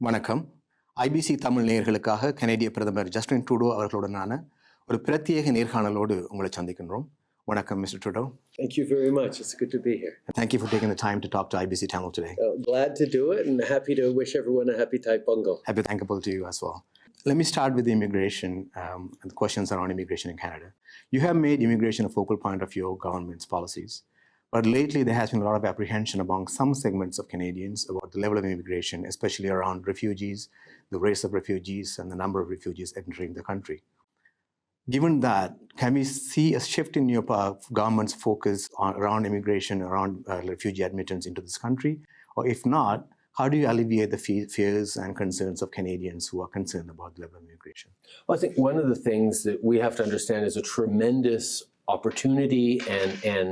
வணக்கம். ஐபிசி தமிழ் நேயர்களுக்காக கனேடிய பிரதமர் ஜஸ்டின் ட்ரூடோ அவர்களுடனான ஒரு பிரத்யேக நேர்காணலோடு உங்களை சந்திக்கின்றோம். வணக்கம், Mr. Trudeau. Thank you very much. It's good to be here. Thank you for taking the time to talk to IBC Tamil today. Glad to do it and happy to wish everyone a happy Thai Pongal. Happy thankful to you as well. Let me start with the immigration and the questions around immigration in Canada. You have made immigration a focal point of your government's policies. But lately, there has been a lot of apprehension among some segments of Canadians about the level of immigration, especially around refugees, the race of refugees, and the number of refugees entering the country. Given that, can we see a shift in your government's focus around immigration, around refugee admittance into this country? Or if not, how do you alleviate the fears and concerns of Canadians who are concerned about the level of immigration? Well, I think one of the things that we have to understand is a tremendous opportunity and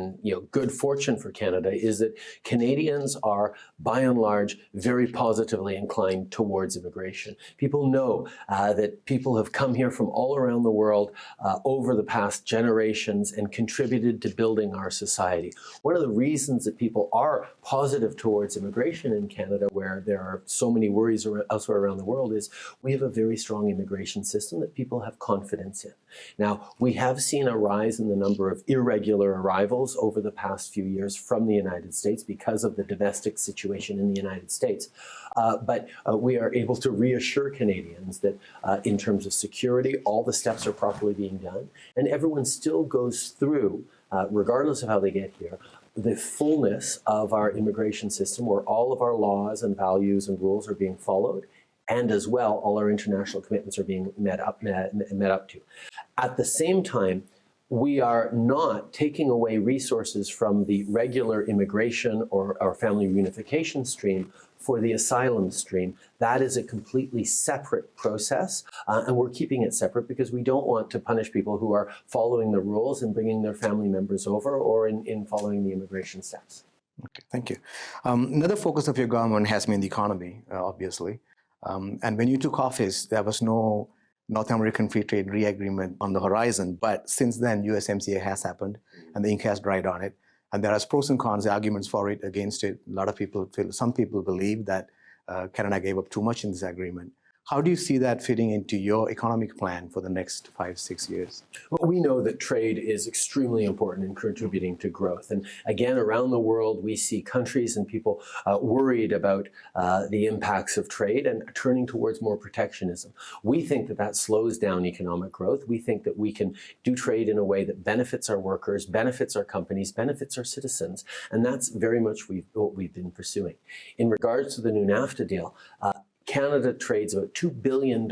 good fortune for Canada is that Canadians are, by and large, very positively inclined towards immigration. People know that people have come here from all around the world over the past generations and contributed to building our society. One of the reasons that people are positive towards immigration in Canada, where there are so many worries elsewhere around the world, is we have a very strong immigration system that people have confidence in. Now, we have seen a rise in the number of irregular arrivals over the past few years from the United States because of the domestic situation in the United States. But we are able to reassure Canadians that in terms of security, all the steps are properly being done, and everyone still goes through, regardless of how they get here, the fullness of our immigration system where all of our laws and values and rules are being followed. And as well, all our international commitments are being met up to. At the same time, we are not taking away resources from the regular immigration or our family reunification stream for the asylum stream. That is a completely separate process, and we're keeping it separate because we don't want to punish people who are following the rules and bringing their family members over or in following the immigration steps. Okay, thank you. Another focus of your government has been the economy, obviously. And when you took office, there was no North American Free Trade Agreement on the horizon. But since then, USMCA has happened and the ink has dried on it. And there are pros and cons, arguments for it, against it. A lot of people some people believe that Canada gave up too much in this agreement. How do you see that fitting into your economic plan for the next 5-6 years? Well, we know that trade is extremely important in contributing to growth. And again, around the world, we see countries and people worried about the impacts of trade and turning towards more protectionism. We think that that slows down economic growth. We think that we can do trade in a way that benefits our workers, benefits our companies, benefits our citizens. And that's very much what we've been pursuing. In regards to the new NAFTA deal, Canada trades about $2 billion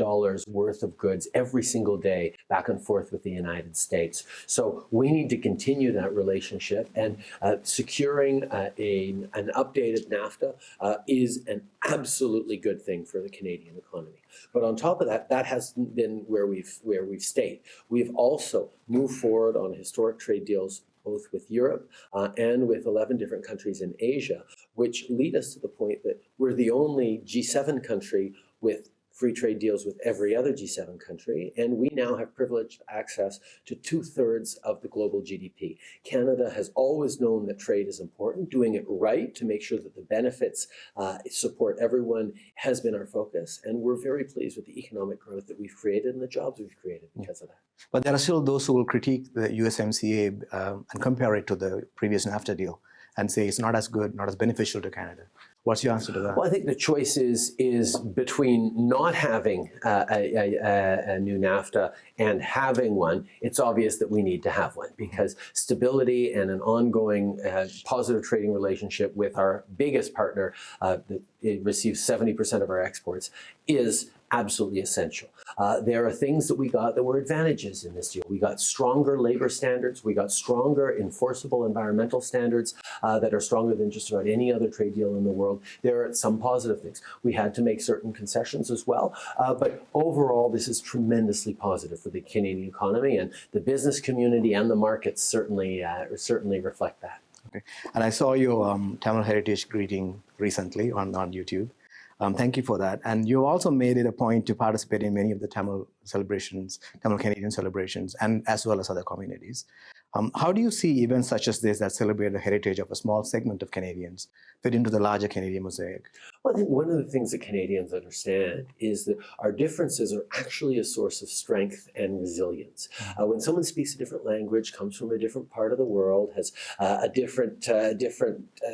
worth of goods every single day back and forth with the United States. So we need to continue that relationship, and securing an updated NAFTA is an absolutely good thing for the Canadian economy. But on top of that, that hasn't been where we've stayed. We've also moved forward on historic trade deals both with Europe and with 11 different countries in Asia, which lead us to the point that we're the only G7 country with free trade deals with every other G7 country, and we now have privileged access to 2/3 of the global GDP. Canada has always known that trade is important. Doing it right to make sure that the benefits support everyone has been our focus, and we're very pleased with the economic growth that we've created and the jobs we've created because of that. But there are still those who will critique the USMCA and compare it to the previous NAFTA deal and say it's not as good, not as beneficial to Canada. What's your answer to that? Well, I think the choice is between not having a new NAFTA and having one. It's obvious that we need to have one because stability and an ongoing positive trading relationship with our biggest partner that receives 70% of our exports is absolutely essential. There are things that we got that were advantages in this deal. We got stronger labor standards. We got stronger enforceable environmental standards that are stronger than just about any other trade deal in the world. There are some positive things. We had to make certain concessions as well. But overall, this is tremendously positive for the Canadian economy, and the business community and the markets certainly reflect that. Okay. And I saw your Tamil Heritage greeting recently on YouTube. Thank you for that. And you also made it a point to participate in many of the Tamil celebrations, Tamil Canadian celebrations, and as well as other communities. How do you see events such as this that celebrate the heritage of a small segment of Canadians fit into the larger Canadian mosaic? Well, Well, I think one of the things that Canadians understand is that our differences are actually a source of strength and resilience. When someone speaks a different language, comes from a different part of the world, has a different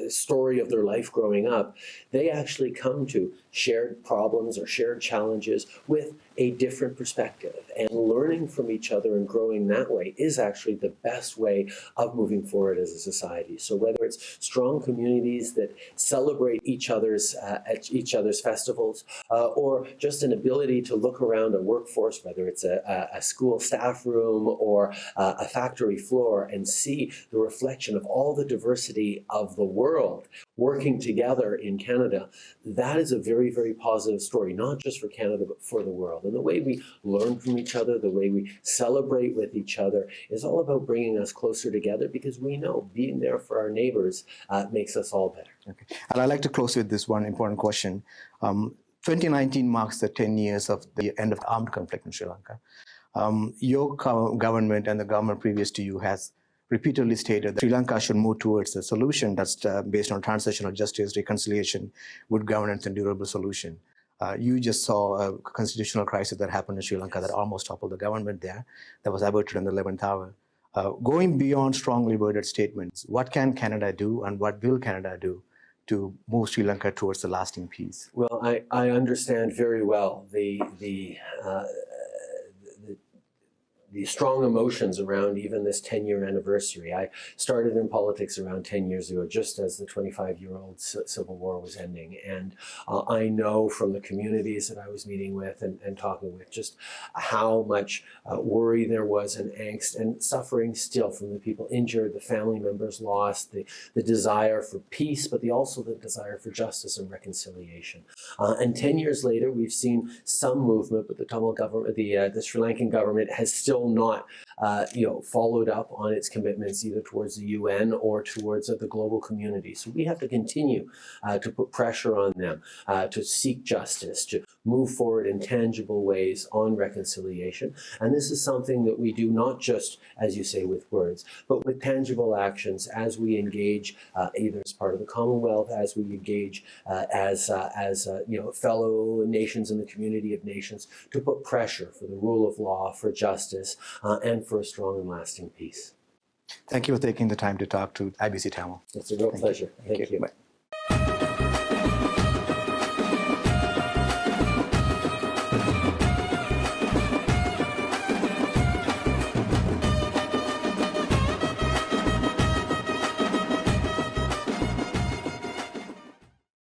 story of their life growing up, they actually come to shared problems or shared challenges with a different perspective. And learning from each other and growing that way is actually the best way of moving forward as a society. So whether it's strong communities that celebrate each other's at each other's festivals, or just an ability to look around a workforce, whether it's a school staff room or a factory floor, and see the reflection of all the diversity of the world working together in Canada, that is a very, very positive story, not just for Canada, but for the world. And the way we learn from each other, the way we celebrate with each other is all about bringing us closer together, because we know being there for our neighbors makes us all better. Okay. And I'd like to close with this one important question. 2019 marks the 10 years of the end of the armed conflict in Sri Lanka. Your government and the government previous to you has repeatedly stated that Sri Lanka should move towards a solution that's based on transitional justice, reconciliation, good governance, and durable solution. You just saw a constitutional crisis that happened in Sri Lanka that almost toppled the government there, that was averted in the 11th hour. Going beyond strongly worded statements, what can Canada do and what will Canada do to move Sri Lanka towards the lasting peace? Well, I understand very well the strong emotions around even this 10-year anniversary. I started in politics around 10 years ago, just as the 25-year-old Civil War was ending. And I know from the communities that I was meeting with and talking with just how much worry there was, and angst and suffering still from the people injured, the family members lost, the desire for peace, but also the desire for justice and reconciliation. And 10 years later, we've seen some movement, but the Tamil government, the Sri Lankan government has still not followed up on its commitments either towards the UN or towards the global community. So we have to continue to put pressure on them to seek justice, to move forward in tangible ways on reconciliation. And this is something that we do not just, as you say, with words, but with tangible actions as we engage either as part of the Commonwealth, as we engage as fellow nations in the community of nations, to put pressure for the rule of law, for justice, and for a strong and lasting peace. Thank you for taking the time to talk to IBC Tamil. It's a real pleasure. Thank you. Bye.